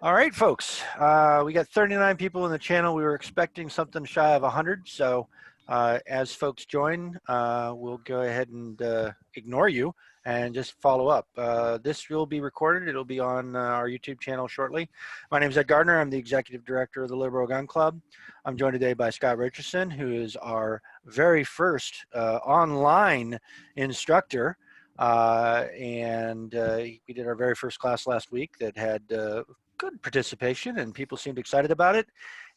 All right, folks. We got 39 people in the channel. We were expecting something shy of 100. So as folks join, we'll go ahead and ignore you and just follow up. This will be recorded. It'll be on our YouTube channel shortly. My name is Ed Gardner. I'm the Executive Director of the Liberal Gun Club. I'm joined today by Scott Richardson, who is our very first online instructor. We did our very first class last week that had good participation and people seemed excited about it.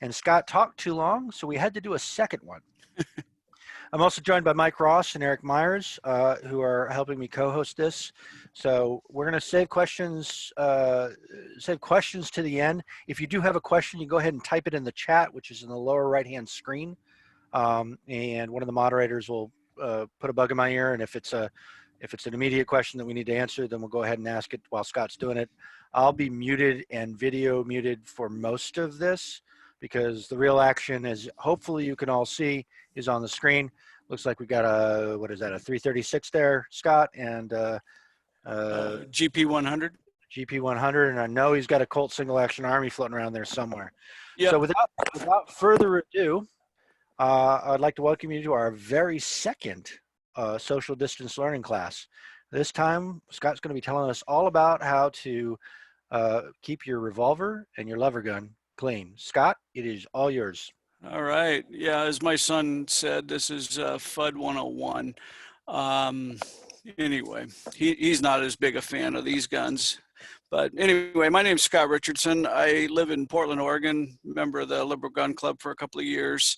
And Scott talked too long, so we had to do a second one. I'm also joined by Mike Ross and Eric Myers, who are helping me co-host this. So we're going to save questions to the end. If you do have a question, you go ahead and type it in the chat, which is in the lower right-hand screen. And one of the moderators will put a bug in my ear. And if it's an immediate question that we need to answer, then we'll go ahead and ask it while Scott's doing it. I'll be muted and video muted for most of this because the real action, as hopefully you can all see, is on the screen. Looks like we got a, what is that, a 336 there, Scott, and GP100. GP100, and I know he's got a Colt Single Action Army floating around there somewhere. Yep. So without further ado, I'd like to welcome you to our very second social distance learning class. This time, Scott's going to be telling us all about how to keep your revolver and your lever gun clean. Scott, it is all yours. All right. Yeah, as my son said, this is FUD 101. Anyway, he's not as big a fan of these guns. But anyway, my name's Scott Richardson. I live in Portland, Oregon, member of the Liberal Gun Club for a couple of years.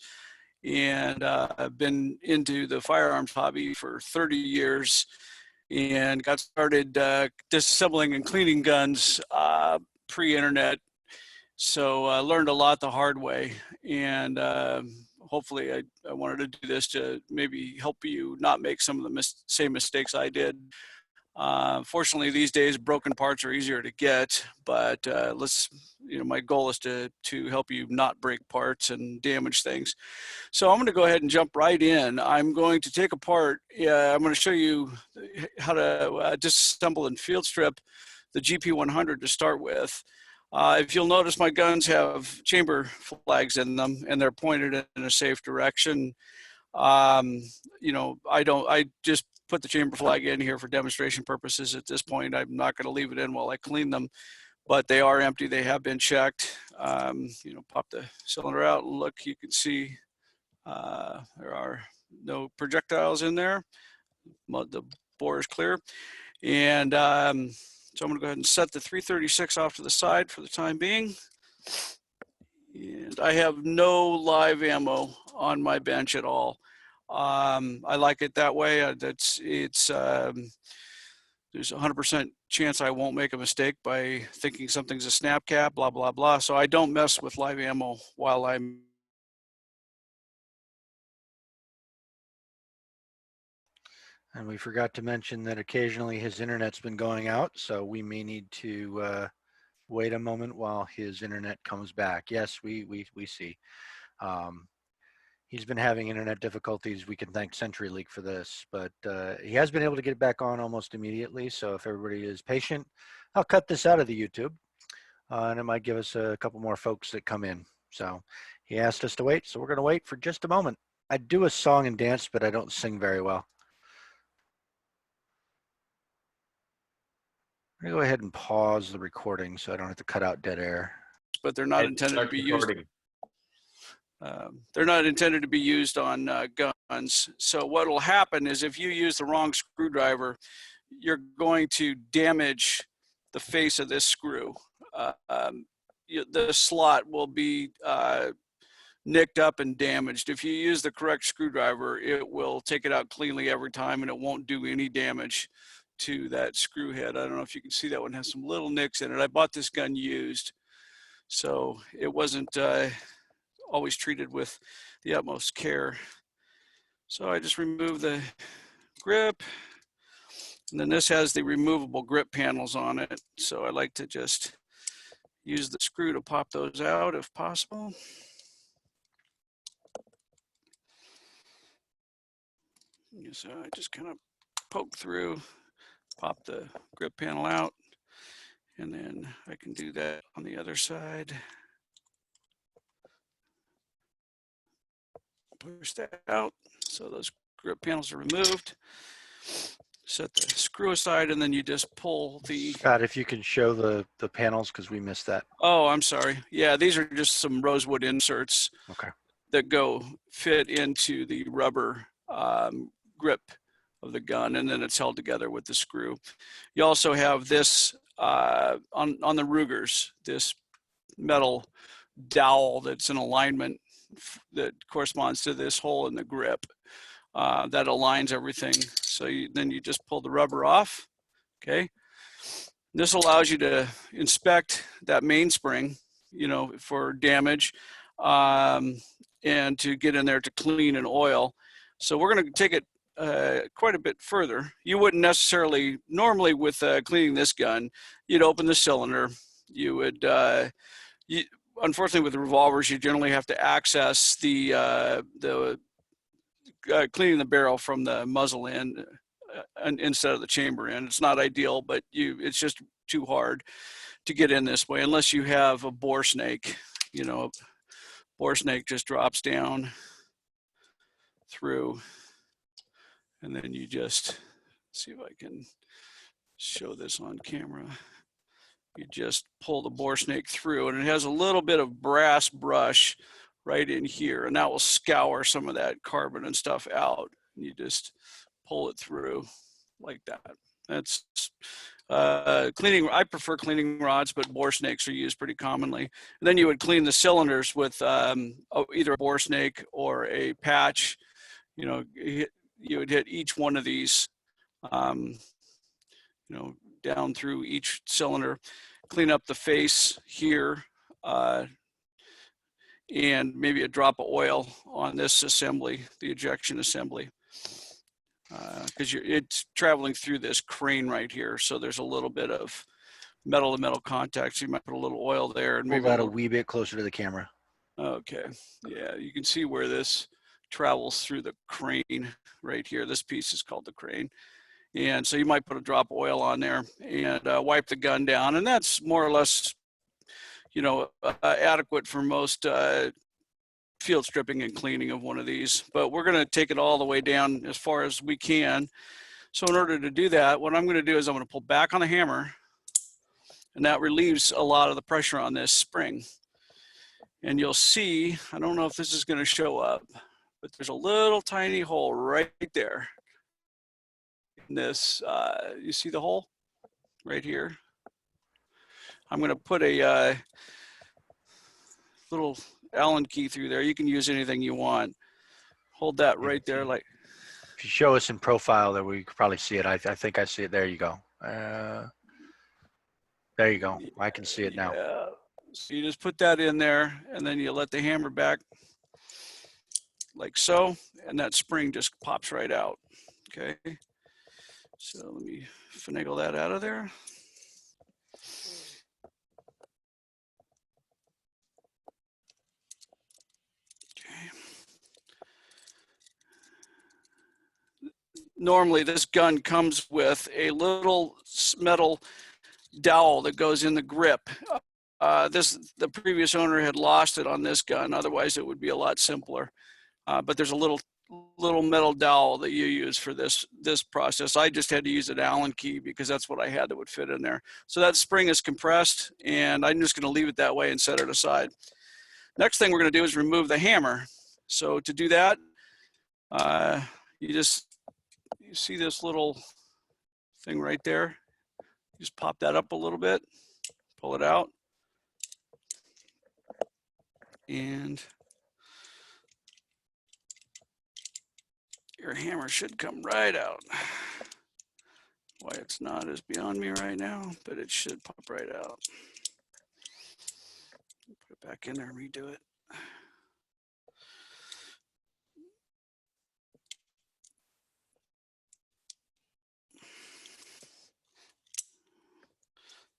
And I've been into the firearms hobby for 30 years and got started disassembling and cleaning guns pre-internet. So I learned a lot the hard way, and hopefully I wanted to do this to maybe help you not make some of the same mistakes I did. Fortunately, these days broken parts are easier to get, but my goal is to help you not break parts and damage things. So I'm going to go ahead and jump right in. I'm going to take apart, I'm going to show you how to disassemble and field strip the GP100 to start with. If you'll notice, my guns have chamber flags in them and they're pointed in a safe direction. I just put the chamber flag in here for demonstration purposes at this point. I'm not going to leave it in while I clean them, but they are empty. They have been checked. Pop the cylinder out and look, you can see there are no projectiles in there. The bore is clear. And so I'm going to go ahead and set the 336 off to the side for the time being. And I have no live ammo on my bench at all. I like it that way. There's a 100% chance I won't make a mistake by thinking something's a snap cap, blah, blah, blah. So I don't mess with live ammo while I'm. And we forgot to mention that occasionally his internet's been going out, so we may need to wait a moment while his internet comes back. Yes, we see. He's been having internet difficulties. We can thank CenturyLink for this, but he has been able to get it back on almost immediately. So if everybody is patient, I'll cut this out of the YouTube, and it might give us a couple more folks that come in. So he asked us to wait, so we're going to wait for just a moment. I do a song and dance, but I don't sing very well. I'm going to go ahead and pause the recording so I don't have to cut out dead air. But they're not intended to be used. They're not intended to be used on guns. So what will happen is if you use the wrong screwdriver, you're going to damage the face of this screw. The slot will be nicked up and damaged. If you use the correct screwdriver, it will take it out cleanly every time and it won't do any damage to that screw head. I don't know if you can see that one has some little nicks in it. I bought this gun used, so it wasn't always treated with the utmost care. So I just remove the grip, and then this has the removable grip panels on it. So I like to just use the screw to pop those out if possible. So I just kind of poke through, pop the grip panel out, And then I can do that on the other side. Push that out. So those grip panels are removed. Set the screw aside, and then you just pull the. Scott, if you can show the panels, because we missed that. Oh, I'm sorry. Yeah, these are just some rosewood inserts. Okay. That go fit into the rubber grip of the gun, and then it's held together with the screw. You also have this on the Rugers, this metal dowel that's in alignment that corresponds to this hole in the grip that aligns everything. So then you just pull the rubber off. Okay. This allows you to inspect that mainspring, for damage, and to get in there to clean and oil. So we're going to take it quite a bit further. You wouldn't necessarily, normally with cleaning this gun, you'd open the cylinder. You would, unfortunately with the revolvers, you generally have to access the cleaning the barrel from the muzzle end instead of the chamber end. It's not ideal, but it's just too hard to get in this way unless you have a bore snake. Bore snake just drops down through, and then you just see if I can show this on camera. You just pull the bore snake through, and it has a little bit of brass brush right in here, and that will scour some of that carbon and stuff out. And you just pull it through like that. That's cleaning. I prefer cleaning rods, but bore snakes are used pretty commonly. And then you would clean the cylinders with either a bore snake or a patch. You would hit each one of these, down through each cylinder, clean up the face here, and maybe a drop of oil on this assembly, the ejection assembly. Because it's traveling through this crane right here, so there's a little bit of metal to metal contact. So you might put a little oil there, and maybe that a wee bit closer to the camera. Okay, yeah, you can see where this travels through the crane right here. This piece is called the crane, and so you might put a drop of oil on there and wipe the gun down, and that's more or less, adequate for most field stripping and cleaning of one of these, but we're going to take it all the way down as far as we can. So in order to do that, what I'm going to do is I'm going to pull back on the hammer, and that relieves a lot of the pressure on this spring. And you'll see, I don't know if this is going to show up, but there's a little tiny hole right there in this. You see the hole right here? I'm going to put a little Allen key through there. You can use anything you want. Hold that right there. Like, if you show us in profile there, we could probably see it. I think I see it. There you go. There you go. I can see it now. Yeah. So you just put that in there, and then you let the hammer back like so, and that spring just pops right out. Okay. So let me finagle that out of there. Normally this gun comes with a little metal dowel that goes in the grip. The previous owner had lost it on this gun. Otherwise it would be a lot simpler. But there's a little metal dowel that you use for this process. I just had to use an Allen key because that's what I had that would fit in there. So that spring is compressed, and I'm just going to leave it that way and set it aside. Next thing we're going to do is remove the hammer. So to do that, you see this little thing right there? Just pop that up a little bit, pull it out, and your hammer should come right out. Why it's not is beyond me right now, but it should pop right out. Put it back in there and redo it.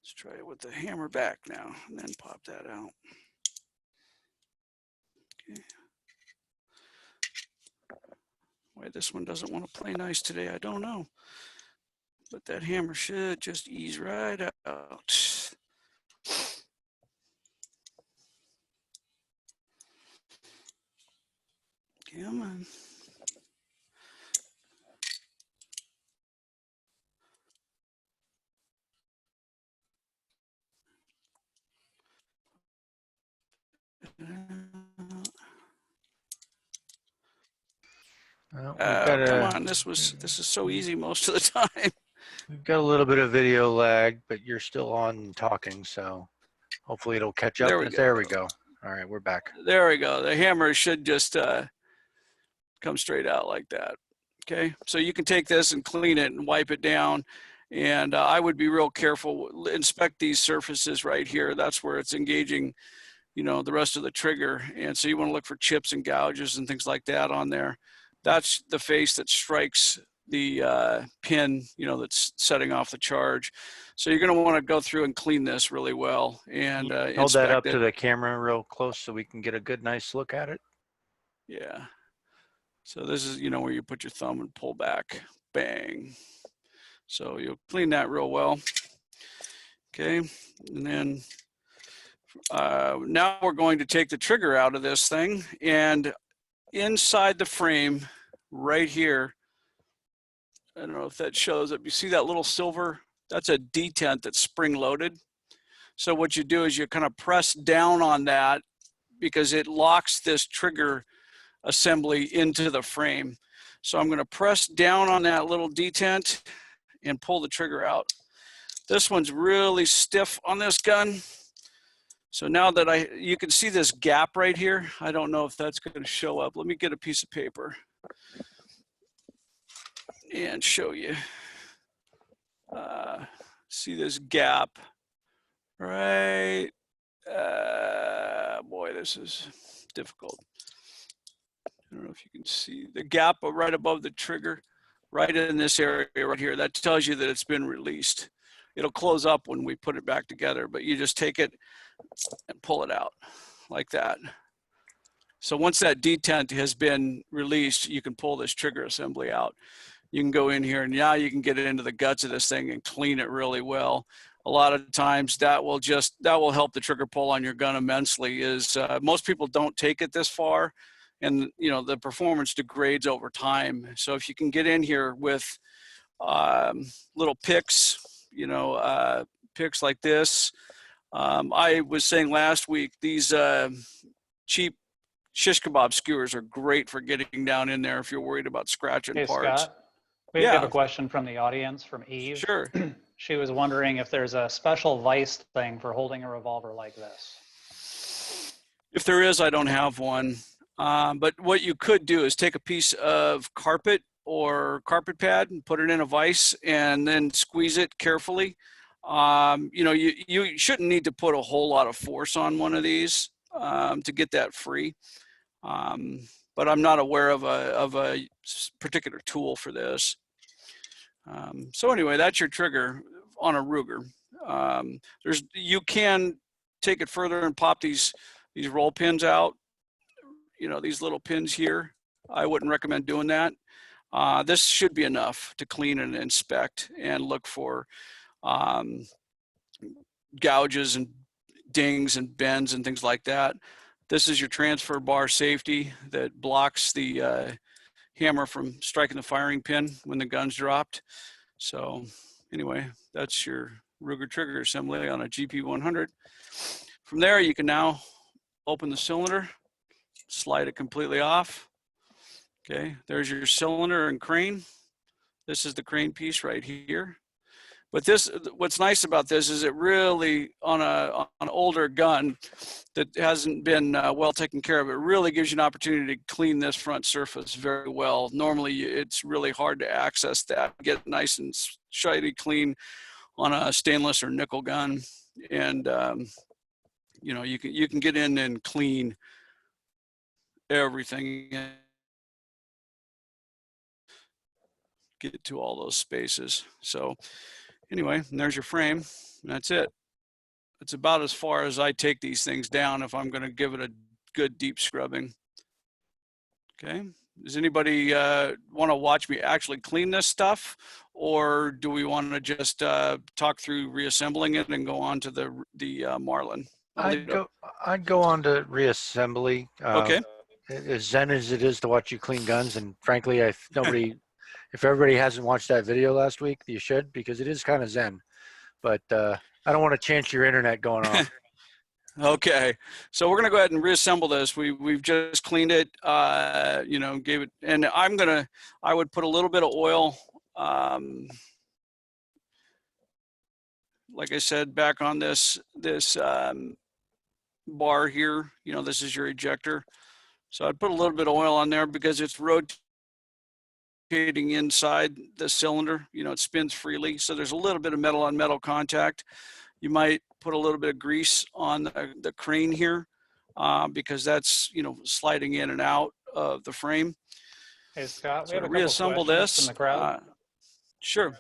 Let's try it with the hammer back now, and then pop that out. Okay. Why this one doesn't want to play nice today, I don't know. But that hammer should just ease right out. Come on. We've got Come a on, this is so easy most of the time. we've got a little bit of video lag, but you're still on and talking, so hopefully it'll catch up. There we go. There we go. All right, we're back. There we go. The hammer should just come straight out like that. Okay, so you can take this and clean it and wipe it down. And I would be real careful. Inspect these surfaces right here. That's where it's engaging, you know, the rest of the trigger. And so you want to look for chips and gouges and things like that on there. That's the face that strikes the pin, you know, that's setting off the charge. So you're going to want to go through and clean this really well and Hold that up inspect it. to the camera real close so we can get a good, nice look at it. Yeah. So this is, you know, where you put your thumb and pull back, bang. So you'll clean that real well. Okay, and then now we're going to take the trigger out of this thing, and inside the frame right here, I don't know if that shows up. You see that little silver? That's a detent that's spring loaded. So what you do is you kind of press down on that because it locks this trigger assembly into the frame. So I'm going to press down on that little detent and pull the trigger out. This one's really stiff on this gun. So now that you can see this gap right here. I don't know if that's going to show up. Let me get a piece of paper and show you. See this gap, right? Boy, this is difficult. I don't know if you can see the gap right above the trigger, right in this area right here. That tells you that it's been released. It'll close up when we put it back together, but you just take it and pull it out like that. So once that detent has been released, you can pull this trigger assembly out. You can go in here and now you can get it into the guts of this thing and clean it really well. A lot of times that will help the trigger pull on your gun immensely. Most people don't take it this far, and you know the performance degrades over time. So if you can get in here with little picks, you know, picks like this. I was saying last week, these cheap shish kebab skewers are great for getting down in there if you're worried about scratching Hey, parts. Scott, we have a question from the audience from Eve. Sure. She was wondering if there's a special vise thing for holding a revolver like this. If there is, I don't have one. But what you could do is take a piece of carpet or carpet pad and put it in a vise and then squeeze it carefully. You know, you shouldn't need to put a whole lot of force on one of these to get that free. But I'm not aware of a particular tool for this. So anyway, that's your trigger on a Ruger. You can take it further and pop these roll pins out. You know, these little pins here. I wouldn't recommend doing that. This should be enough to clean and inspect and look for gouges and dings and bends and things like that. This is your transfer bar safety that blocks the hammer from striking the firing pin when the gun's dropped. So anyway, that's your Ruger trigger assembly on a GP100. From there, you can now open the cylinder, slide it completely off. Okay, there's your cylinder and crane. This is the crane piece right here. But what's nice about this is it really, on an older gun that hasn't been well taken care of, it really gives you an opportunity to clean this front surface very well. Normally, it's really hard to access that, get nice and shiny clean on a stainless or nickel gun. And, you know, you can get in and clean everything, get to all those spaces. So anyway, and there's your frame, and that's it. It's about as far as I take these things down if I'm going to give it a good deep scrubbing. Okay, Does anybody want to watch me actually clean this stuff, or do we want to just talk through reassembling it and go on to the Marlin? I'd go on to reassembly. Okay. As zen as it is to watch you clean guns, and frankly, if everybody hasn't watched that video last week, you should, because it is kind of zen. But I don't want to chance your internet going off. Okay, so we're gonna go ahead and reassemble this. We've just cleaned it, you know, gave it, and I would put a little bit of oil, like I said, back on this bar here. You know, this is your ejector. So I'd put a little bit of oil on there because it's rotating inside the cylinder. You know, it spins freely, so there's a little bit of metal on metal contact. You might put a little bit of grease on the crane here because that's, you know, sliding in and out of the frame. Hey, Scott, we So have a couple reassemble questions this. from the crowd. Sure.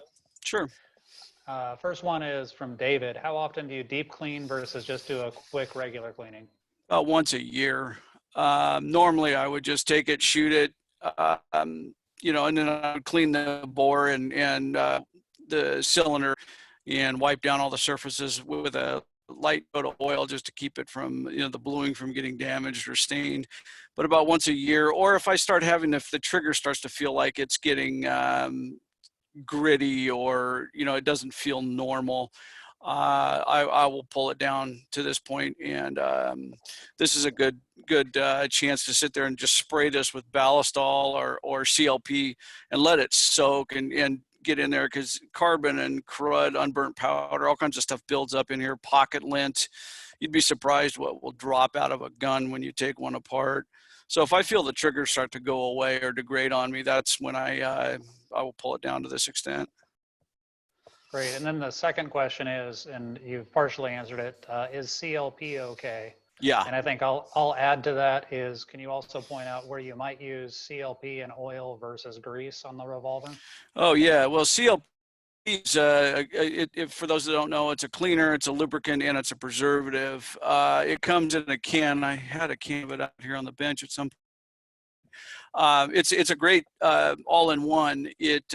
First one is from David. How often do you deep clean versus just do a quick regular cleaning? About once a year. Normally I would just take it, shoot it, you know, and then I would clean the bore and the cylinder and wipe down all the surfaces with a light coat of oil just to keep it from, you know, the bluing from getting damaged or stained. But about once a year, or if I start having, if the trigger starts to feel like it's getting gritty, or, you know, it doesn't feel normal, I will pull it down to this point. And this is a good chance to sit there and just spray this with Ballistol or CLP and let it soak and get in there, because carbon and crud, unburnt powder, all kinds of stuff builds up in here, pocket lint. You'd be surprised what will drop out of a gun when you take one apart. So if I feel the triggers start to go away or degrade on me, that's when I will pull it down to this extent. Great. And then the second question is, and you've partially answered it, is CLP okay? Yeah. And I think I'll add to that is, can you also point out where you might use CLP and oil versus grease on the revolver? Oh yeah. Well, CLP is, for those that don't know, it's a cleaner, it's a lubricant, and it's a preservative. It comes in a can. I had a can of it out here on the bench at some point. It's a great all-in-one. It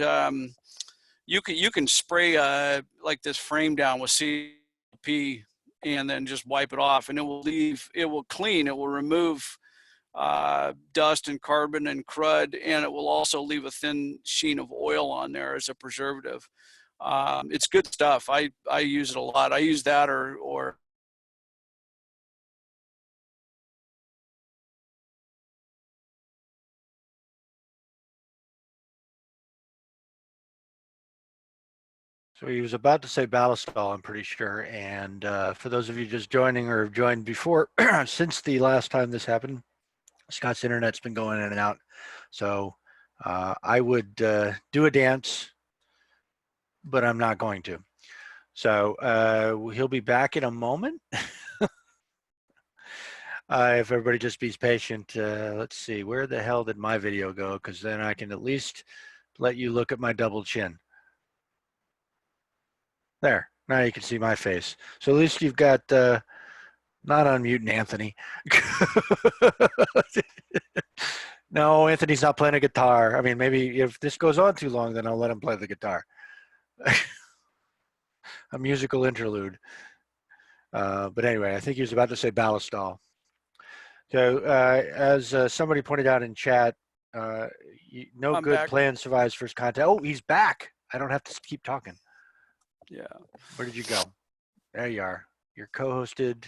you can spray like this frame down with CLP and then just wipe it off, and it will clean, it will remove dust and carbon and crud, and it will also leave a thin sheen of oil on there as a preservative. It's good stuff. I use it a lot. I use that or So he was about to say Ballistol, I'm pretty sure. And for those of you just joining or have joined before, since the last time this happened, Scott's internet's been going in and out. So I would do a dance, but I'm not going to. So he'll be back in a moment. If everybody just be patient, let's see, where the hell did my video go? Because then I can at least let you look at my double chin. There, now you can see my face. So at least you've got, not unmuting Anthony. No, Anthony's not playing a guitar. I mean, maybe if this goes on too long, then I'll let him play the guitar. A musical interlude. But anyway, I think he was about to say Ballistol. So as somebody pointed out in chat, no good back. plan survives first contact. Oh, he's back. I don't have to keep talking. yeah. Where did you go? There you are. You're co-hosted.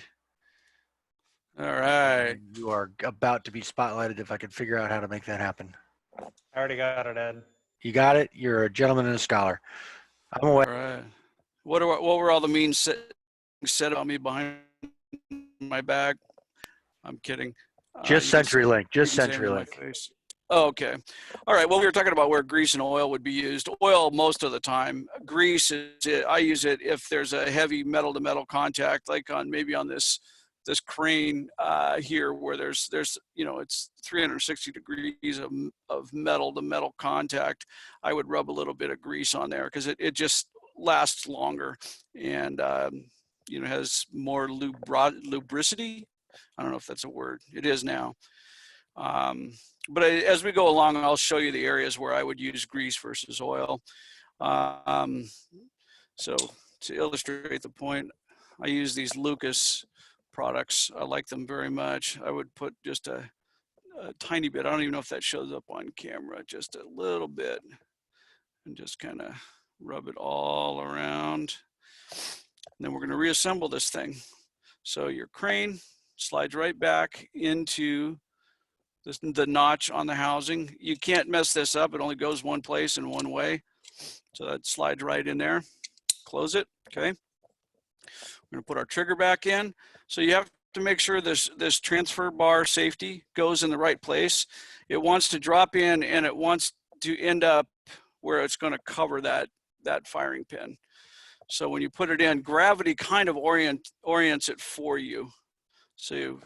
All right. You are about to be spotlighted if I can figure out how to make that happen. I already got it, Ed. You got it. You're a gentleman and a scholar. I'm away. All right. What were all the means said about me behind my back? I'm kidding. Just CenturyLink. Just CenturyLink. Oh, okay. All right. Well, we were talking about where grease and oil would be used. Oil most of the time. Grease I use it if there's a heavy metal to metal contact, like maybe on this crane here, where there's you know, it's 360 degrees of metal to metal contact. I would rub a little bit of grease on there because it just lasts longer and you know, has more lubricity. I don't know if that's a word. It is now. But as we go along, I'll show you the areas where I would use grease versus oil. So to illustrate the point, I use these Lucas products. I like them very much. I would put just a tiny bit. I don't even know if that shows up on camera, just a little bit, and just kind of rub it all around. And then we're going to reassemble this thing. So your crane slides right back into the notch on the housing. You can't mess this up. It only goes one place and one way. So that slides right in there. Close it. Okay. We're going to put our trigger back in. So you have to make sure this transfer bar safety goes in the right place. It wants to drop in and it wants to end up where it's going to cover that firing pin. So when you put it in, gravity kind of orients it for you. So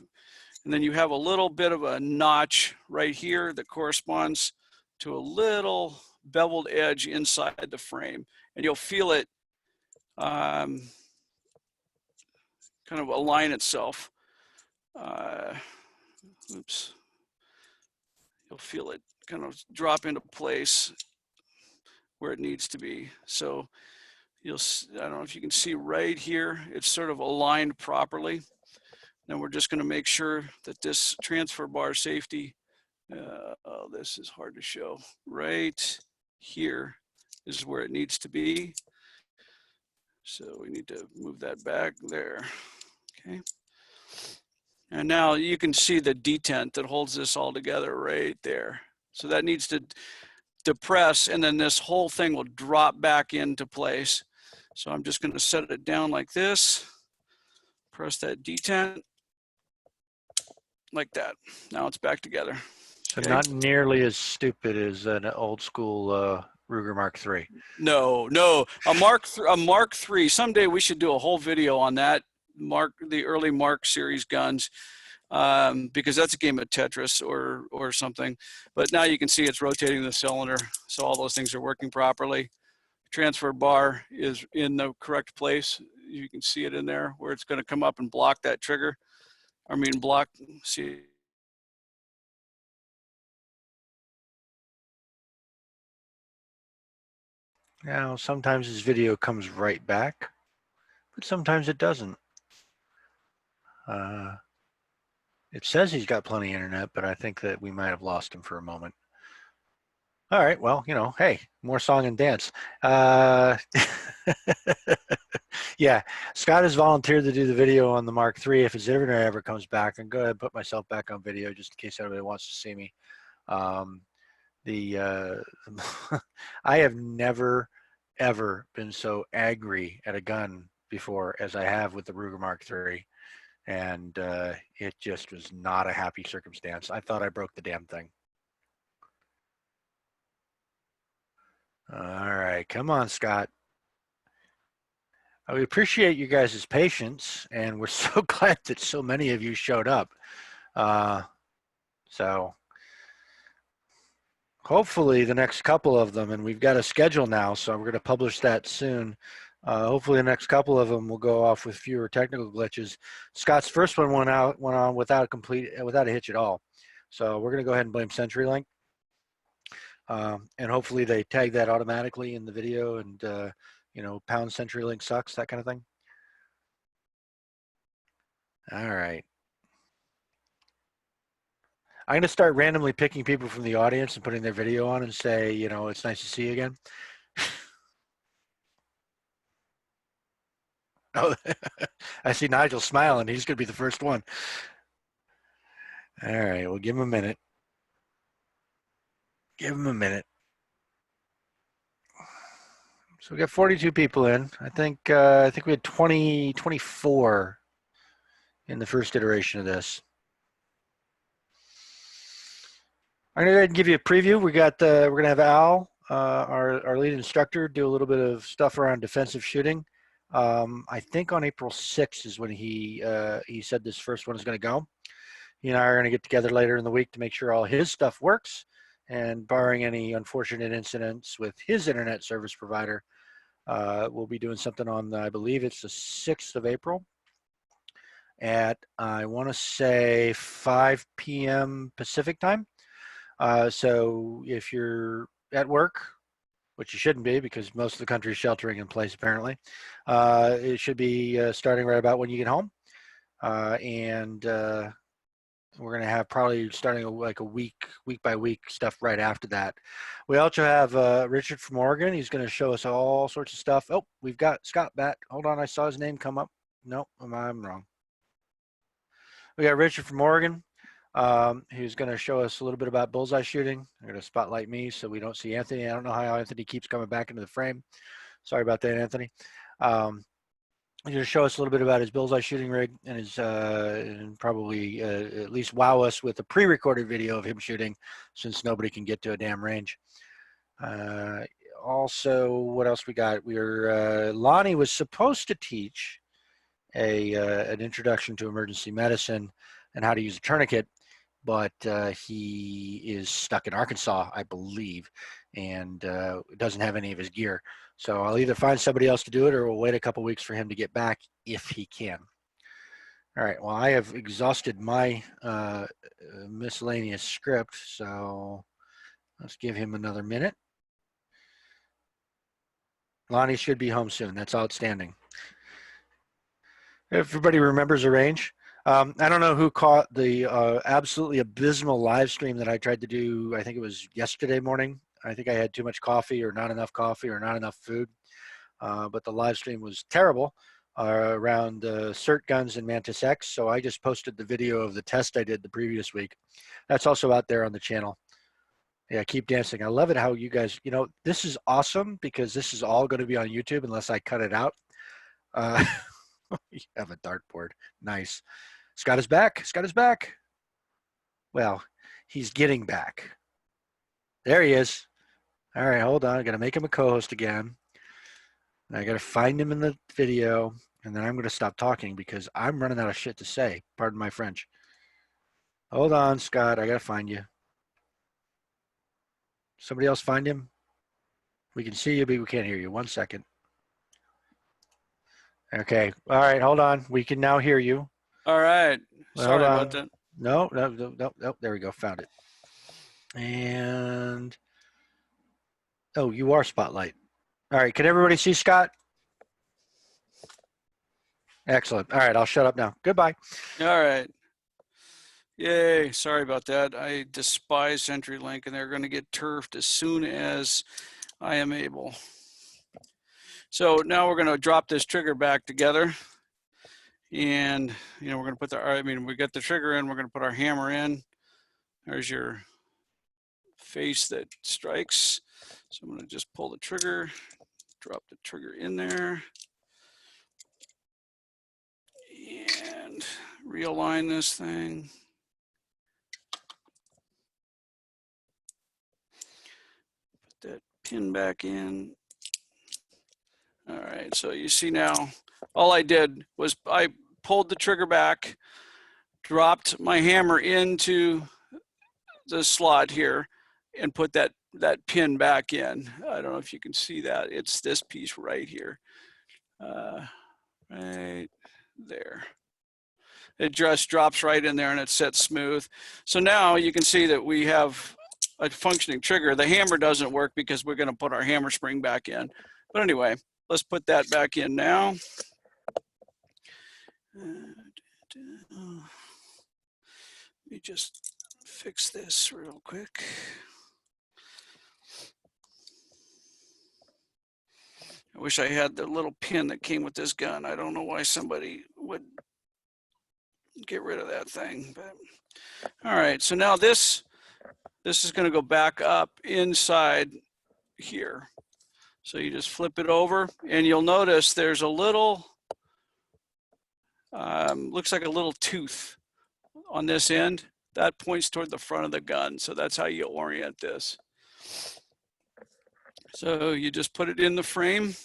and then you have a little bit of a notch right here that corresponds to a little beveled edge inside the frame. And you'll feel it kind of align itself. Oops. You'll feel it kind of drop into place where it needs to be. So I don't know if you can see right here, it's sort of aligned properly. Then we're just going to make sure that this transfer bar safety, oh, this is hard to show, right here is where it needs to be. So we need to move that back there. Okay. And now you can see the detent that holds this all together right there. So that needs to depress, and then this whole thing will drop back into place. So I'm just going to set it down like this, press that detent like that. Now it's back together. So Okay. not nearly as stupid as an old school Ruger Mark III. No, a Mark III. Someday we should do a whole video on that, the early Mark series guns, because that's a game of Tetris or something. But now you can see it's rotating the cylinder, so all those things are working properly. Transfer bar is in the correct place. You can see it in there where it's going to come up and block that trigger. See. Now, sometimes his video comes right back, but sometimes it doesn't. It says he's got plenty of internet, but I think that we might have lost him for a moment. All right, well, hey, more song and dance. Yeah, Scott has volunteered to do the video on the Mark III. If his internet ever comes back, I'm going to put myself back on video just in case anybody wants to see me. I have never, ever been so angry at a gun before as I have with the Ruger Mark III. And it just was not a happy circumstance. I thought I broke the damn thing. All right, come on, Scott. We appreciate you guys' patience, and we're so glad that so many of you showed up. So hopefully the next couple of them, and we've got a schedule now, so we're going to publish that soon. Hopefully the next couple of them will go off with fewer technical glitches. Scott's first one went on without a hitch at all. So we're going to go ahead and blame CenturyLink. And hopefully they tag that automatically in the video and, pound CenturyLink sucks, that kind of thing. All right. I'm going to start randomly picking people from the audience and putting their video on and say, it's nice to see you again. Oh, I see Nigel smiling. He's going to be the first one. All right, we'll give him a minute. Give him a minute. So we got 42 people in. I think we had 24 in the first iteration of this. I'm gonna go ahead and give you a preview. We're gonna have Al, our lead instructor, do a little bit of stuff around defensive shooting. I think on April 6th is when he said this first one is going to go. He and I are going to get together later in the week to make sure all his stuff works, and barring any unfortunate incidents with his internet service provider, we'll be doing something on, I believe it's the 6th of April. at, I want to say 5 p.m. Pacific time. So if you're at work, which you shouldn't be because most of the country is sheltering in place apparently, it should be starting right about when you get home. And we're going to have probably starting like a week by week stuff right after that. We also have Richard from Oregon. He's going to show us all sorts of stuff. Oh, we've got Scott back. Hold on, I saw his name come up. No, I'm wrong. We got Richard from Oregon, who's going to show us a little bit about bullseye shooting. I'm going to spotlight me so we don't see Anthony. I don't know how Anthony keeps coming back into the frame. Sorry about that, Anthony. He's going to show us a little bit about his bullseye shooting rig and his, and probably at least wow us with a pre-recorded video of him shooting, since nobody can get to a damn range. Also, what else we got? Lonnie was supposed to teach an introduction to emergency medicine and how to use a tourniquet, but he is stuck in Arkansas, I believe, and doesn't have any of his gear. So I'll either find somebody else to do it, or we'll wait a couple weeks for him to get back if he can. All right, well, I have exhausted my miscellaneous script, so let's give him another minute. Lonnie should be home soon. That's outstanding. Everybody remembers the range. I don't know who caught the absolutely abysmal live stream that I tried to do. I think it was yesterday morning. I think I had too much coffee or not enough coffee or not enough food. But the live stream was terrible around CERT guns and Mantis X. So I just posted the video of the test I did the previous week. That's also out there on the channel. Yeah, keep dancing. I love it how you guys, this is awesome because this is all going to be on YouTube unless I cut it out. You have a dartboard. Nice. Scott is back. Scott is back. Well, he's getting back. There he is. All right, hold on. I got to make him a co-host again. And I got to find him in the video, and then I'm going to stop talking because I'm running out of shit to say. Pardon my French. Hold on, Scott. I got to find you. Somebody else find him? We can see you, but we can't hear you. 1 second. Okay. All right, hold on. We can now hear you. All right. Well, Sorry about that. No. There we go. Found it. And oh, you are Spotlight. All right. Can everybody see Scott? Excellent. All right. I'll shut up now. Goodbye. All right. Yay. Sorry about that. I despise CenturyLink, and they're going to get turfed as soon as I am able. So now we're going to drop this trigger back together. And, we're going to put we got the trigger in, we're going to put our hammer in. There's your face that strikes. So I'm going to just pull the trigger, drop the trigger in there, and realign this thing. Put that pin back in. All right, so you see now, all I did was I pulled the trigger back, dropped my hammer into the slot here, and put that pin back in. I don't know if you can see that. It's this piece right here, right there. It just drops right in there and it's set smooth. So now you can see that we have a functioning trigger. The hammer doesn't work because we're going to put our hammer spring back in. But anyway, let's put that back in now. Let me just fix this real quick. I wish I had the little pin that came with this gun. I don't know why somebody would get rid of that thing. But all right, so now this is going to go back up inside here. So you just flip it over, and you'll notice there's a little, looks like a little tooth on this end. That points toward the front of the gun. So that's how you orient this. So you just put it in the frame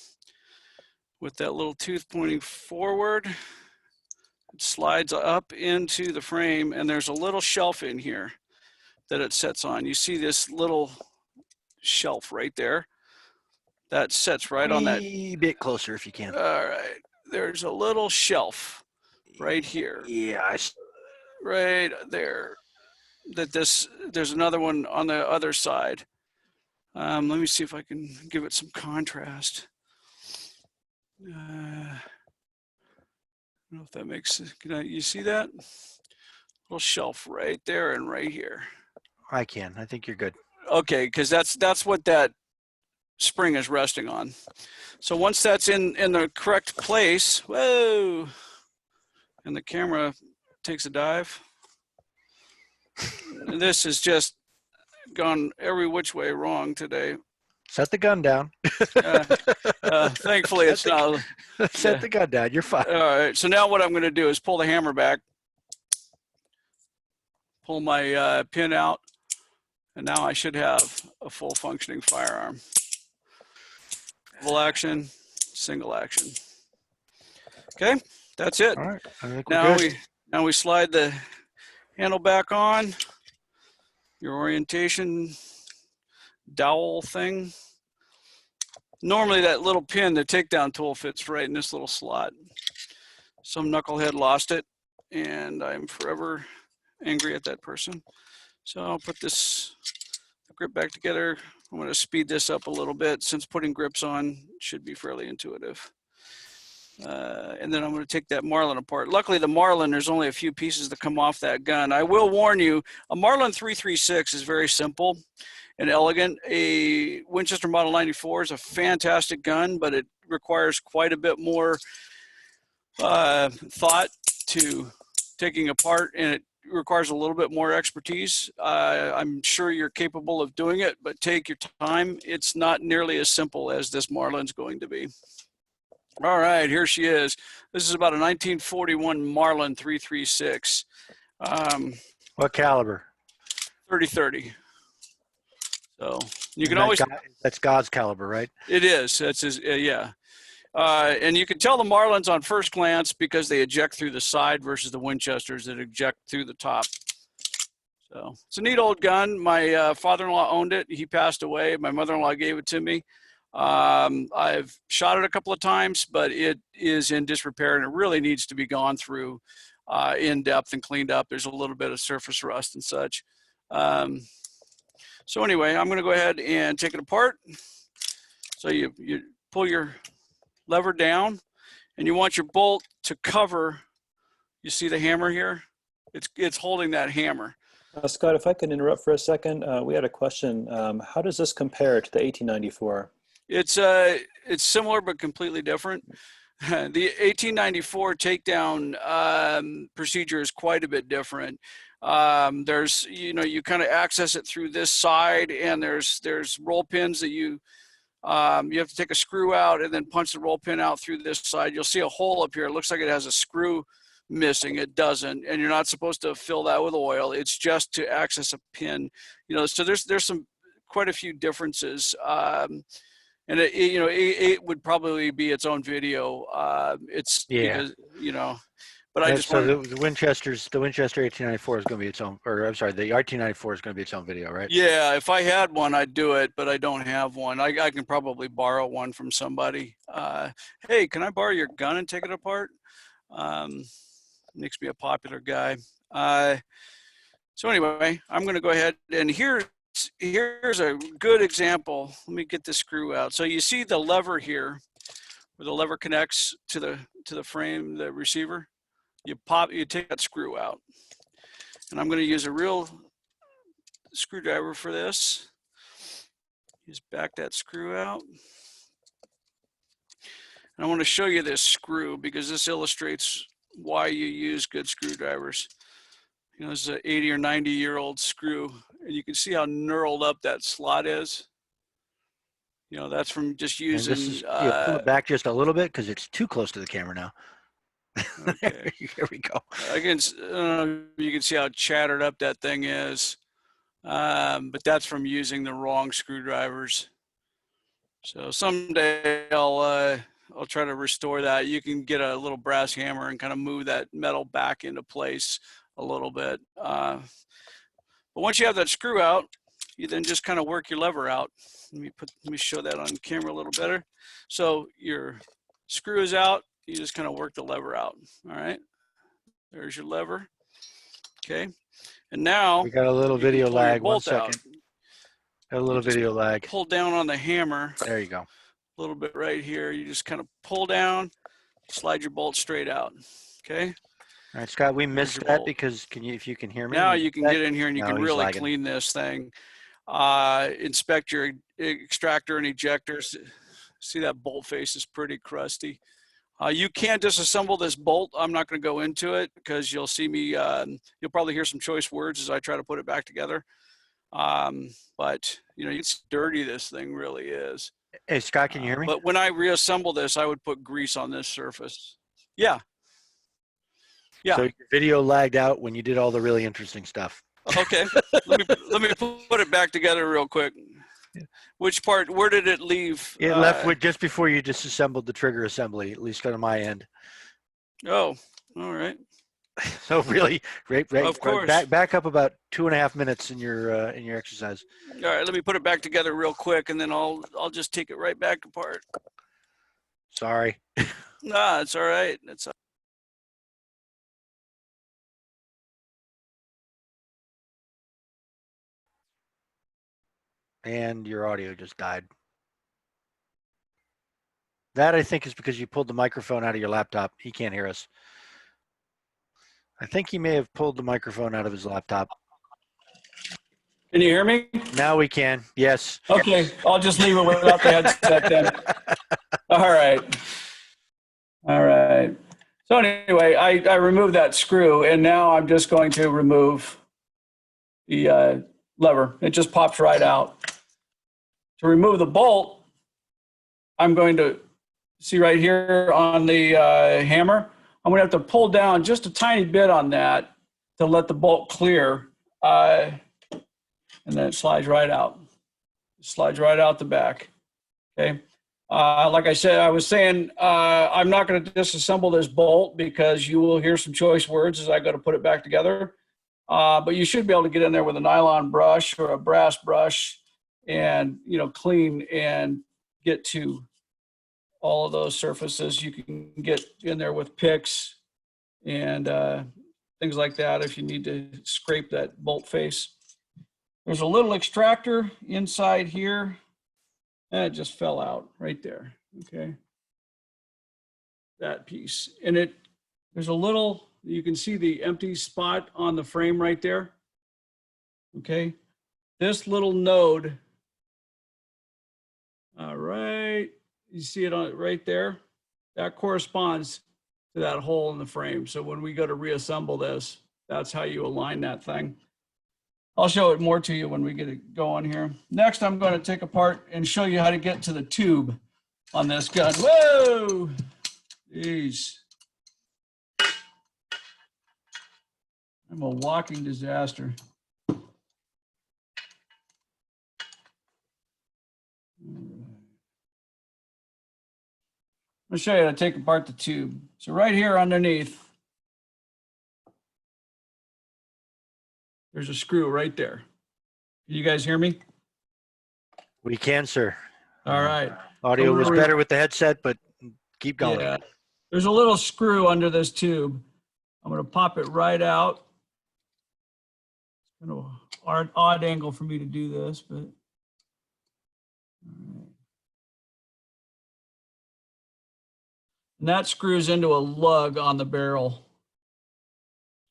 with that little tooth pointing forward. It slides up into the frame, and there's a little shelf in here that it sets on. You see this little shelf right there? That sets right on that. A bit closer if you can. All right. There's a little shelf right here, Yeah, right there. There's another one on the other side. Let me see if I can give it some contrast. I don't know if that makes, you see that? Little shelf right there and right here. I can. I think you're good. Okay, because that's what that spring is resting on. So once that's in the correct place, whoa, and the camera takes a dive. This has just gone every which way wrong today. Set the gun down. Thankfully, it's not. Set the gun down. You're fine. All right. So now what I'm going to do is pull the hammer back, pull my pin out, and now I should have a full functioning firearm. Full action, single action. Okay, that's it. All right. I think we're good. Now we slide the handle back on. Your orientation dowel thing. Normally that little pin, the takedown tool, fits right in this little slot. Some knucklehead lost it, and I'm forever angry at that person. So I'll put this grip back together. I'm going to speed this up a little bit since putting grips on should be fairly intuitive. And then I'm going to take that Marlin apart. Luckily, the Marlin, there's only a few pieces that come off that gun. I will warn you, a Marlin 336 is very simple and elegant. A Winchester Model 94 is a fantastic gun, but it requires quite a bit more thought to taking apart, and it requires a little bit more expertise. I'm sure you're capable of doing it, but take your time. It's not nearly as simple as this Marlin's going to be. All right, here she is. This is about a 1941 Marlin 336. What caliber? 30-30. So you can always. That's God's caliber, right? It is. That's his. Yeah. And you can tell the Marlins on first glance because they eject through the side versus the Winchesters that eject through the top. So it's a neat old gun. My father-in-law owned it. He passed away. My mother-in-law gave it to me. I've shot it a couple of times, but it is in disrepair and it really needs to be gone through in depth and cleaned up. There's a little bit of surface rust and such. So anyway, I'm going to go ahead and take it apart. So you pull your lever down and you want your bolt to cover. You see the hammer here? It's holding that hammer. Scott, if I could interrupt for a second, we had a question. How does this compare to the 1894? It's similar but completely different. The 1894 takedown procedure is quite a bit different. There's, you kind of access it through this side, and there's roll pins that you have to take a screw out and then punch the roll pin out through this side. You'll see a hole up here. It looks like it has a screw missing. It doesn't, and you're not supposed to fill that with oil. It's just to access a pin. So there's quite a few differences. And it would probably be its own video. Because, but I just the Winchester 1894 is going to be its own, or I'm sorry, the 1894 is going to be its own video, right? Yeah, if I had one, I'd do it, but I don't have one. I can probably borrow one from somebody. Hey, can I borrow your gun and take it apart? Makes me a popular guy. So anyway, I'm going to go ahead, and here's a good example. Let me get this screw out. So you see the lever here, where the lever connects to the frame, the receiver. You take that screw out, and I'm going to use a real screwdriver for this. Just back that screw out, and I want to show you this screw because this illustrates why you use good screwdrivers. This is an 80 or 90-year-old screw, and you can see how knurled up that slot is. That's from just using. Pull it back just a little bit because it's too close to the camera now. Okay. Here we go. You can see how chattered up that thing is, but that's from using the wrong screwdrivers. So someday I'll try to restore that. You can get a little brass hammer and kind of move that metal back into place a little bit. But once you have that screw out, you then just kind of work your lever out. Let me show that on camera a little better. So your screw is out. You just kind of work the lever out. All right. There's your lever. Okay. And now We got a little you can video pull your lag. 1 bolt out. second. Got a little Just video lag. pull down on the hammer There you go. a little bit right here. You just kind of pull down, slide your bolt straight out. Okay. All right, Scott, we missed your that bolt. because if you can hear me? Now we you missed can that? get in here and you No, can he's really lagging. clean this thing. Inspect your extractor and ejectors. See that bolt face is pretty crusty. You can disassemble this bolt. I'm not going to go into it because you'll see me, you'll probably hear some choice words as I try to put it back together. But you know, it's dirty this thing really is. Hey, Scott, can you hear me? But when I reassemble this, I would put grease on this surface. Yeah. Yeah. So your video lagged out when you did all the really interesting stuff. Okay. let me put it back together real quick. Which part, where did it leave? It left with just before you disassembled the trigger assembly, at least on my end. Oh, all right. So really, Of course. back up about 2.5 minutes in your exercise. All right, let me put it back together real quick, and then I'll just take it right back apart. Sorry. Nah, it's all right. It's And your audio just died. That, I think, is because you pulled the microphone out of your laptop. He can't hear us. I think he may have pulled the microphone out of his laptop. Can you hear me? Now we can. Yes. Okay, I'll just leave it without the headset then. All right. All right. So anyway, I removed that screw, and now I'm just going to remove the lever. It just pops right out. To remove the bolt, I'm going to see right here on the hammer, I'm going to have to pull down just a tiny bit on that to let the bolt clear. And then it slides right out. It slides right out the back. Okay. Like I said, I was saying, I'm not going to disassemble this bolt because you will hear some choice words as I go to put it back together. But you should be able to get in there with a nylon brush or a brass brush and, you know, clean and get to all of those surfaces. You can get in there with picks and things like that if you need to scrape that bolt face. There's a little extractor inside here. And it just fell out right there. Okay. That piece. And there's a little, you can see the empty spot on the frame right there. Okay. This little node. All right. You see it on right there? That corresponds to that hole in the frame. So when we go to reassemble this, that's how you align that thing. I'll show it more to you when we get it going here. Next, I'm going to take apart and show you how to get to the tube on this gun. Whoa! Jeez. I'm a walking disaster. I'll show you how to take apart the tube. So right here underneath, there's a screw right there. Can you guys hear me? We can, sir. All right. Audio was better with the headset, but keep going. Yeah. There's a little screw under this tube. I'm going to pop it right out. It's kind of an odd angle for me to do this, but. All right. And that screws into a lug on the barrel.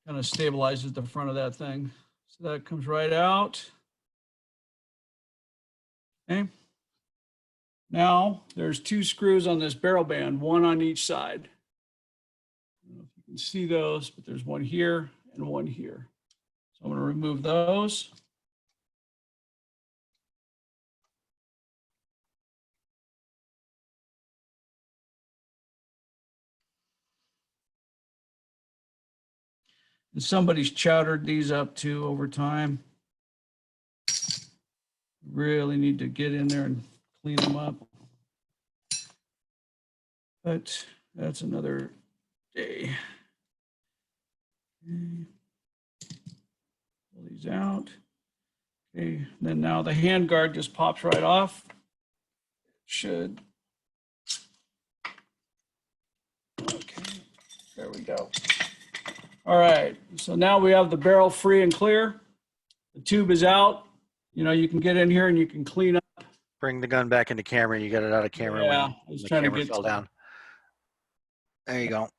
Kind of stabilizes the front of that thing. So that comes right out. Okay. Now there's 2 screws on this barrel band, one on each side. I don't know if you can see those, but there's one here and one here. So I'm going to remove those. And somebody's chowdered these up too over time. Really need to get in there and clean them up. But that's another day. Okay. Pull these out. Okay, then now the hand guard just pops right off. Should. Okay, there we go. All right, so now we have the barrel free and clear. The tube is out. You know, you can get in here and you can clean up. Bring the gun back into camera. You got it out of camera Yeah, when I was the trying to camera get fell down. There you go.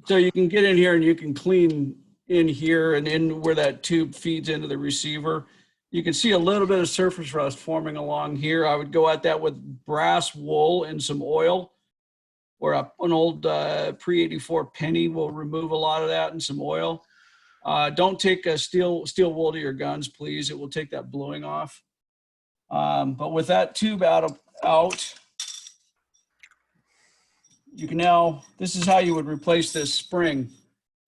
So you can get in here and you can clean in here and in where that tube feeds into the receiver. You can see a little bit of surface rust forming along here. I would go at that with brass wool and some oil, or an old pre-84 penny will remove a lot of that, and some oil. Don't take a steel wool to your guns, please. It will take that bluing off. But with that tube out, you can now, this is how you would replace this spring.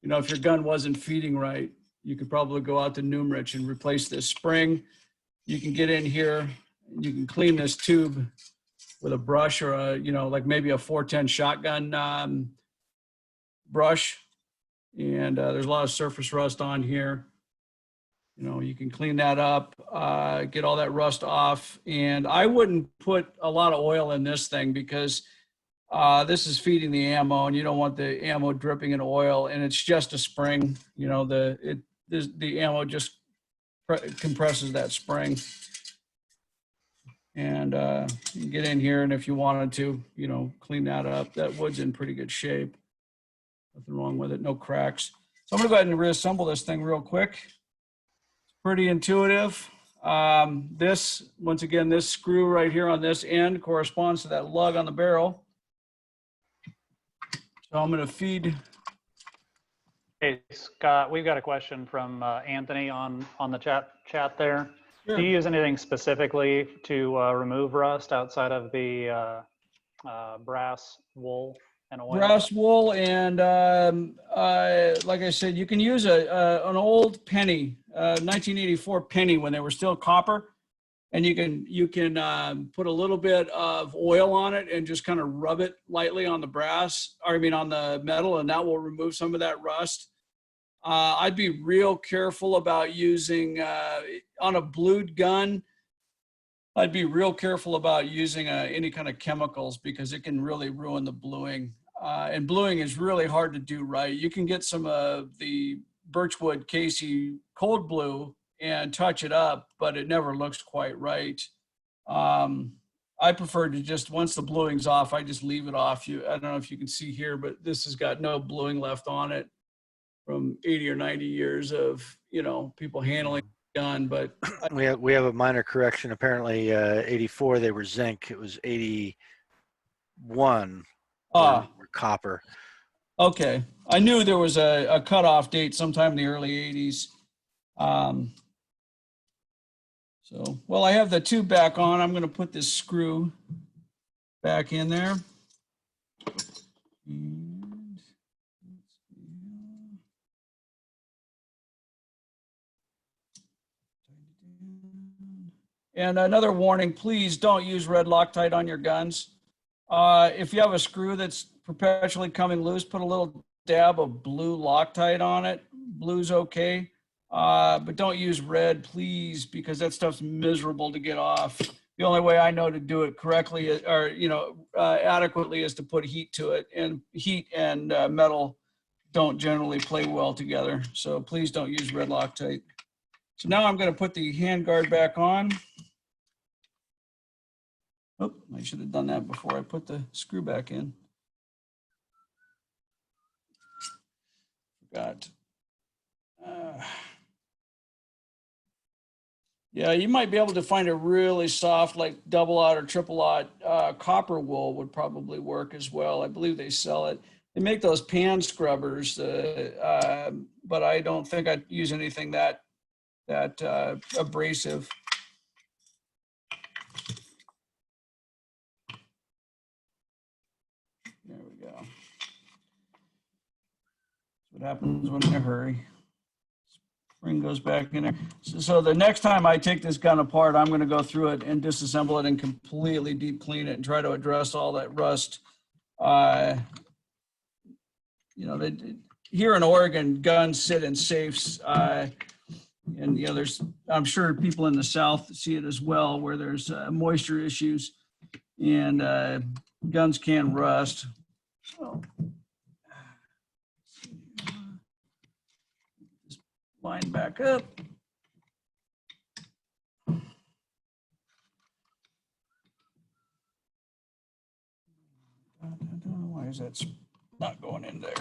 You know, if your gun wasn't feeding right, you could probably go out to Numrich and replace this spring. You can get in here, and you can clean this tube with a brush, or a, you know, like maybe a 410 shotgun brush. And there's a lot of surface rust on here. You know, you can clean that up, get all that rust off. And I wouldn't put a lot of oil in this thing, because this is feeding the ammo, and you don't want the ammo dripping in oil. And it's just a spring. You know, the ammo just compresses that spring. And you can get in here, and if you wanted to, you know, clean that up. That wood's in pretty good shape. Nothing wrong with it, no cracks. So I'm gonna go ahead and reassemble this thing real quick. It's pretty intuitive. This, once again, this screw right here on this end corresponds to that lug on the barrel. So I'm gonna feed. Hey, Scott, we've got a question from Anthony on the chat there. Sure. Do you use anything specifically to remove rust outside of the brass wool and oil? Brass wool and like I said, you can use an old penny, 1984 penny, when they were still copper, and you can put a little bit of oil on it and just kind of rub it lightly on the brass, or I mean on the metal, and that will remove some of that rust. I'd be real careful about using on a blued gun. I'd be real careful about using any kind of chemicals, because it can really ruin the bluing. And bluing is really hard to do right. You can get some of the Birchwood Casey cold blue and touch it up, but it never looks quite right. I prefer to just, once the bluing's off, I just leave it off. I don't know if you can see here, but this has got no bluing left on it from 80 or 90 years of, you know, people handling the gun. But We have a minor correction. Apparently, 84 they were zinc. It was 81 were copper. Okay, I knew there was a cutoff date sometime in the early 80s. So, well, I have the tube back on. I'm going to put this screw back in there. And another warning, please don't use red Loctite on your guns. If you have a screw that's perpetually coming loose, put a little dab of blue Loctite on it. Blue's okay, but don't use red, please, because that stuff's miserable to get off. The only way I know to do it correctly, or adequately, is to put heat to it, and heat and metal don't generally play well together. So please don't use red Loctite. So now I'm going to put the handguard back on. Oh, I should have done that before I put the screw back in. Forgot. Yeah, you might be able to find a really soft, like double-aught or triple-aught copper wool would probably work as well. I believe they sell it. They make those pan scrubbers, but I don't think I'd use anything that abrasive. There we go. That's what happens when in a hurry. Spring goes back in there. So the next time I take this gun apart, I'm going to go through it and disassemble it and completely deep clean it and try to address all that rust. Here in Oregon, guns sit in safes. And I'm sure people in the South see it as well, where there's moisture issues, and guns can rust. So, line back up. Why is that not going in there?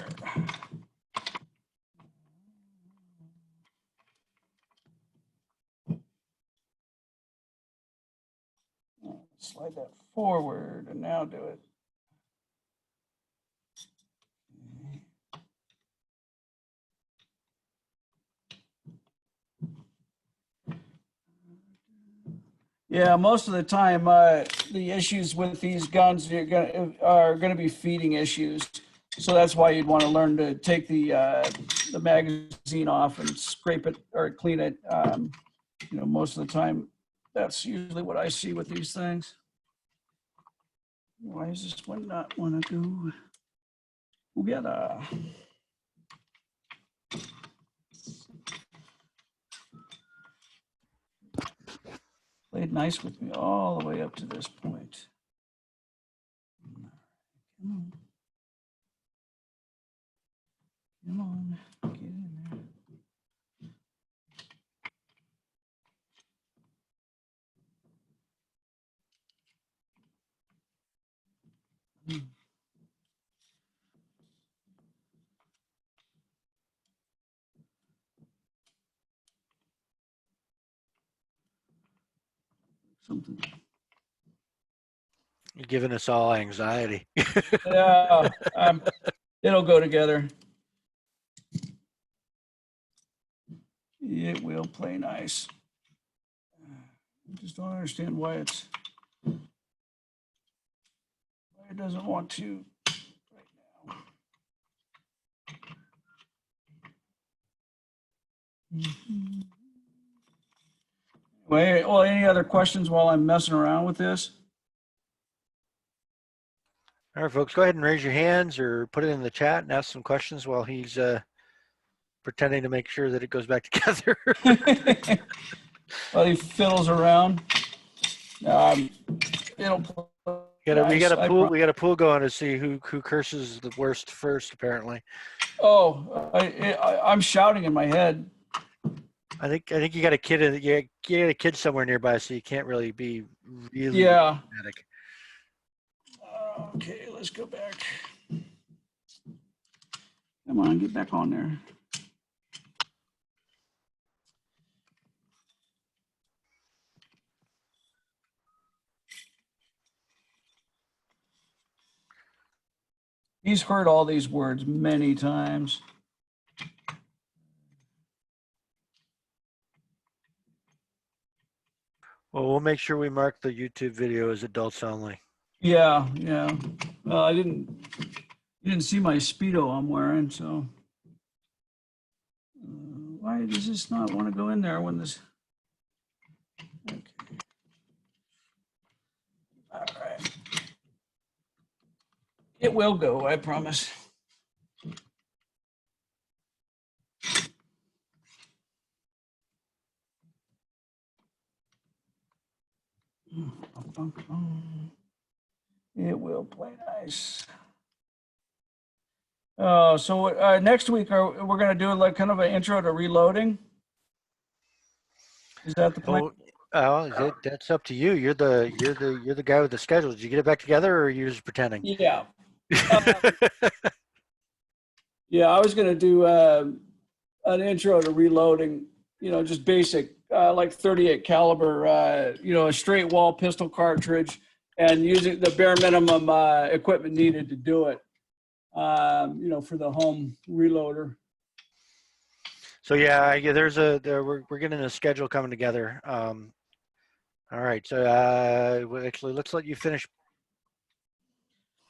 Slide that forward and now do it. Yeah, most of the time, the issues with these guns are gonna be feeding issues. So that's why you'd want to learn to take the magazine off and scrape it or clean it. You know, most of the time, that's usually what I see with these things. Why does this one not want to go together? Played nice with me all the way up to this point. Come on. Come on, get in there. Something. You're giving us all anxiety. Yeah, it'll go together. It will play nice. I just don't understand why it doesn't want to right now. Well, any other questions while I'm messing around with this? All right, folks, go ahead and raise your hands or put it in the chat and ask some questions while he's pretending to make sure that it goes back together. While he fiddles around. It'll play We nice, got a pool going to see who curses the worst first, apparently. Oh, I'm shouting in my head. I think you got a kid you got a kid somewhere nearby, so you can't really be really dramatic. Okay, let's go back. Come on, get back on there. He's heard all these words many times. Well, we'll make sure we mark the YouTube video as adults only. Yeah. Well, you didn't see my Speedo I'm wearing, so. Why does this not want to go in there when this? Okay. All right. It will go, I promise. It will play nice. So next week we're going to do like kind of an intro to reloading. Is that the plan? That's up to you. You're the guy with the schedule. Did you get it back together, or are you just pretending? Yeah. Yeah, I was going to do an intro to reloading. You know, just basic, like 38 caliber. A straight wall pistol cartridge, and using the bare minimum equipment needed to do it. For the home reloader. So yeah, we're getting a schedule coming together. All right, so actually, let's let you finish.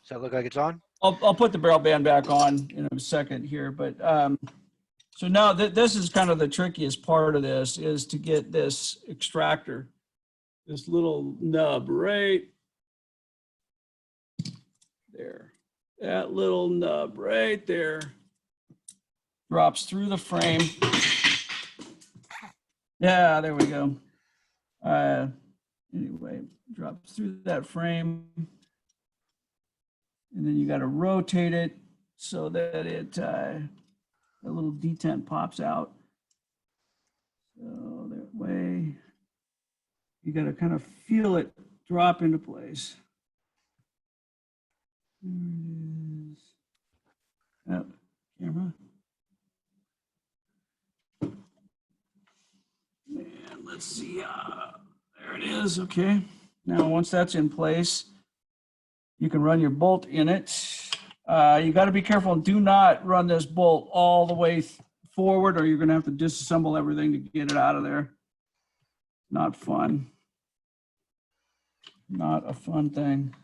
Does that look like it's on? I'll put the barrel band back on in a second here, but so now this is kind of the trickiest part of this, is to get this extractor, this little nub right there. That little nub right there drops through the frame. Yeah, there we go. Anyway, drops through that frame. And then you got to rotate it so that a little detent pops out. got to kind of feel it drop into place. There it is. Yep, camera. And let's see, there it is, okay. Now, once that's in place, you can run your bolt in it. You got to be careful and do not run this bolt all the way forward, or you're going to have to disassemble everything to get it out of there. Not fun. Not a fun thing.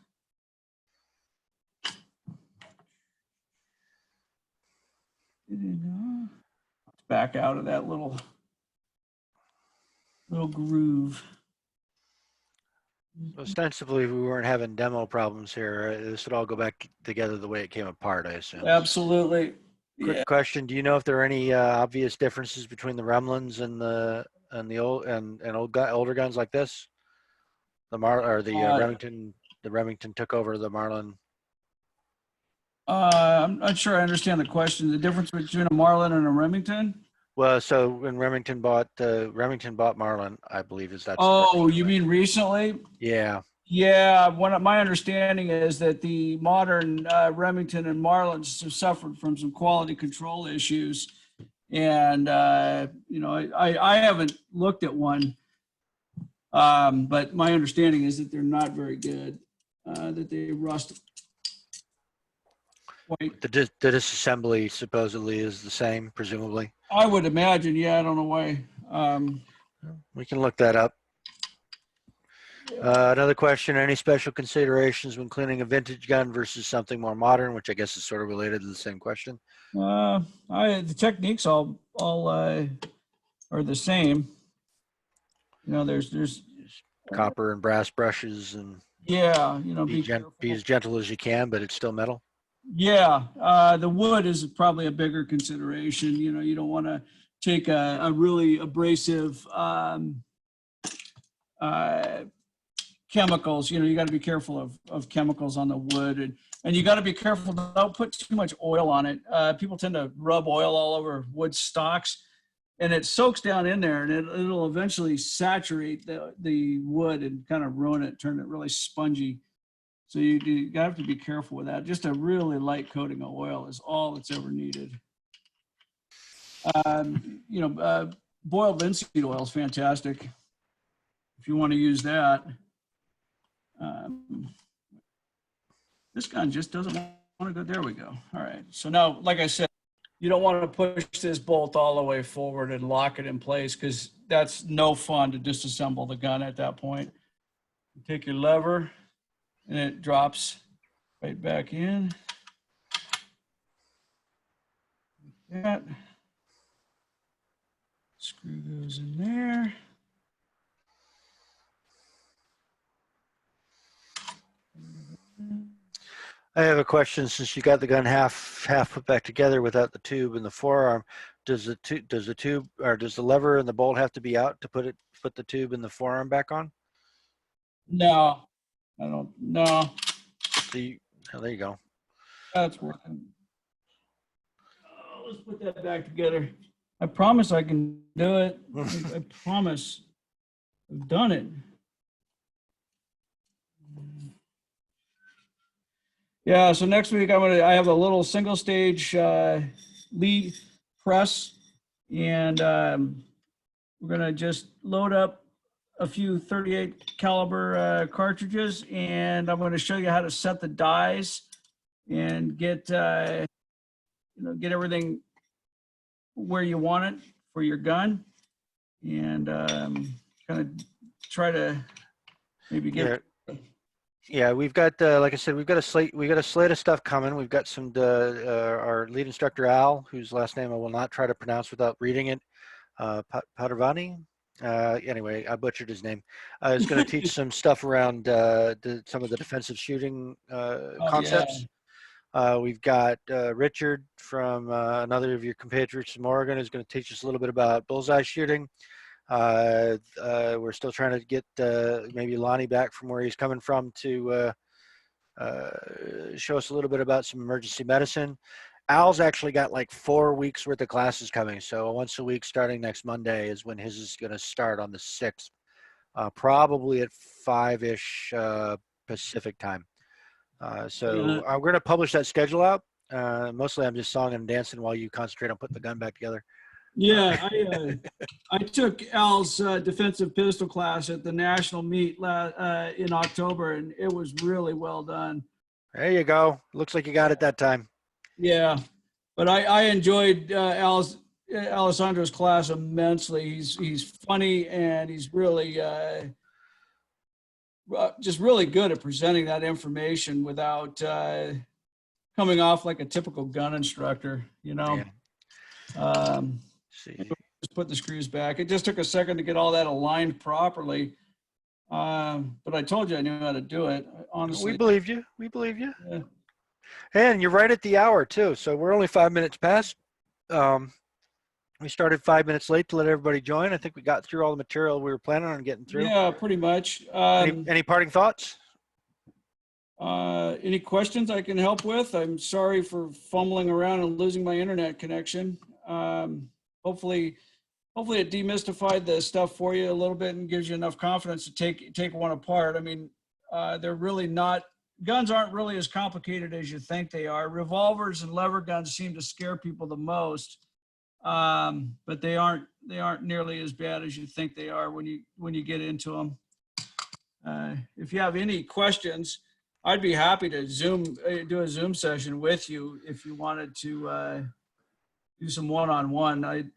Back out of that little groove. Ostensibly, we weren't having demo problems here. This would all go back together the way it came apart, I assume. Absolutely. Quick question: do you know if there are any obvious differences between the Remlins and the older guns like this? The Remington. The Remington took over the Marlin. I'm not sure I understand the question. The difference between a Marlin and a Remington? Well, so when Remington bought Marlin, I believe is that. Oh, you mean recently? Yeah. Yeah, my understanding is that the modern Remington and Marlins have suffered from some quality control issues. And, you know, I haven't looked at one, but my understanding is that they're not very good, that they rust. The disassembly supposedly is the same, presumably. I would imagine, yeah, I don't know why. We can look that up. Another question: any special considerations when cleaning a vintage gun versus something more modern, which I guess is sort of related to the same question? The techniques all are the same. You know, there's Copper and brass brushes, and yeah, you know, be as gentle as you can, but it's still metal. Yeah, the wood is probably a bigger consideration. You know, you don't want to take a really abrasive chemicals. You know, you got to be careful of chemicals on the wood, and you got to be careful to don't put too much oil on it. People tend to rub oil all over wood stocks, and it soaks down in there, and it'll eventually saturate the wood and kind of ruin it, turn it really spongy. So you have to be careful with that. Just a really light coating of oil is all that's ever needed. You know, boiled linseed oil is fantastic if you want to use that. This gun just doesn't want to go. There we go. All right. So now, like I said, you don't want to push this bolt all the way forward and lock it in place, because that's no fun to disassemble the gun at that point. You take your lever, and it drops right back in. Like that. Screw goes in there. I have a question. Since you got the gun half put back together without the tube and the forearm, does the tube or does the lever and the bolt have to be out to put the tube and the forearm back on? No, I don't. No. Oh, there you go. That's working. Oh, let's put that back together. I promise I can do it. I promise. I've done it. Yeah, so next week I have a little single stage lead press, and we're gonna just load up a few 38 caliber cartridges, and I'm going to show you how to set the dies and get get everything where you want it for your gun, and kind of try to maybe get. Yeah, we've got like I said, we've got a slate of stuff coming. We've got some our lead instructor Al, whose last name I will not try to pronounce without reading it, Padavani. Anyway, I butchered his name. Is going to teach some stuff around some of the defensive shooting concepts. Yeah. We've got Richard from another of your compatriots from Oregon is going to teach us a little bit about bullseye shooting. We're still trying to get maybe Lonnie back from where he's coming from to show us a little bit about some emergency medicine. Al's actually got like 4 weeks worth of classes coming. So once a week starting next Monday is when his is going to start on the 6th. probably at 5-ish Pacific time. So we're going to publish that schedule out. Mostly I'm just songing and dancing while you concentrate on putting the gun back together. Yeah, I took Al's defensive pistol class at the national meet in October, and it was really well done. There you go. Looks like you got it that time. Yeah, but I enjoyed Alessandro's class immensely. He's funny, and he's really just really good at presenting that information without coming off like a typical gun instructor, you know. Yeah. See. Just put the screws back. It just took a second to get all that aligned properly. But I told you I knew how to do it, honestly. We believe you. We believe you. Yeah. And you're right at the hour too. So we're only 5 minutes past. We started 5 minutes late to let everybody join. I think we got through all the material we were planning on getting through. Yeah, pretty much. Any parting thoughts? Any questions I can help with? I'm sorry for fumbling around and losing my internet connection. Hopefully it demystified the stuff for you a little bit and gives you enough confidence to take one apart. I mean, they're really not, guns aren't really as complicated as you think they are. Revolvers and lever guns seem to scare people the most, but they aren't nearly as bad as you think they are when you get into them. If you have any questions, I'd be happy to do a Zoom session with you if you wanted to do some one-on-one. I've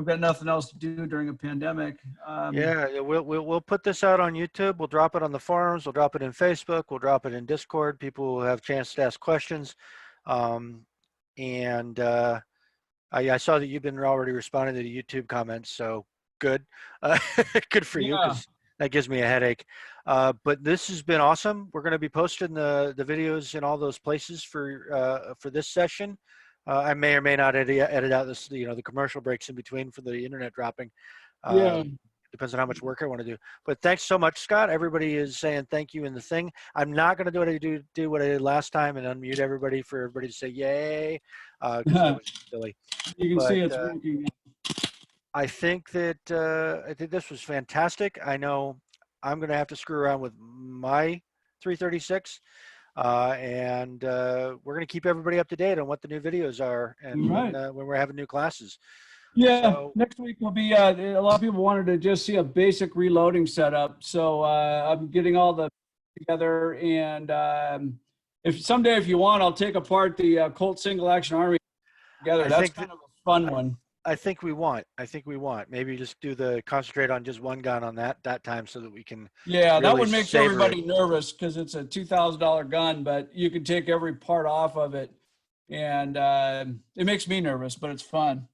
got nothing else to do during a pandemic. Yeah, we'll put this out on YouTube. We'll drop it on the forums. We'll drop it in Facebook. We'll drop it in Discord. People will have a chance to ask questions. I saw that you've been already responding to the YouTube comments, so good. Good for you, because that gives me a headache. But this has been awesome. We're going to be posting the videos in all those places for this session. I may or may not edit out this, the commercial breaks in between for the internet dropping. Depends on how much work I want to do. But thanks so much, Scott. Everybody is saying thank you in the thing. I'm not going to do what I did last time and unmute everybody for everybody to say yay, because that was silly. You can see it's working. I think this was fantastic. I know I'm going to have to screw around with my 336. And we're going to keep everybody up to date on what the new videos are and when we're having new classes. Yeah, so, next week will be, a lot of people wanted to just see a basic reloading setup. So I'm getting all the together, and if someday, if you want, I'll take apart the Colt Single Action Army together. That's kind of a fun one. I think we want. Maybe just concentrate on just one gun on that time so that we can. Yeah, really that would make everybody nervous because it's a $2,000 gun, but you can take every part off of it, and it makes me nervous, but it's fun.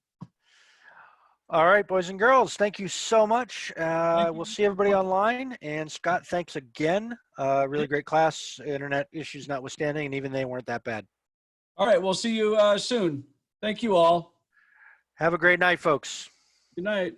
All right, boys and girls, thank you so much. We'll see everybody online. And Scott, thanks again. Really great class, internet issues notwithstanding, and even they weren't that bad. All right, we'll see you soon. Thank you all. Have a great night, folks. Good night.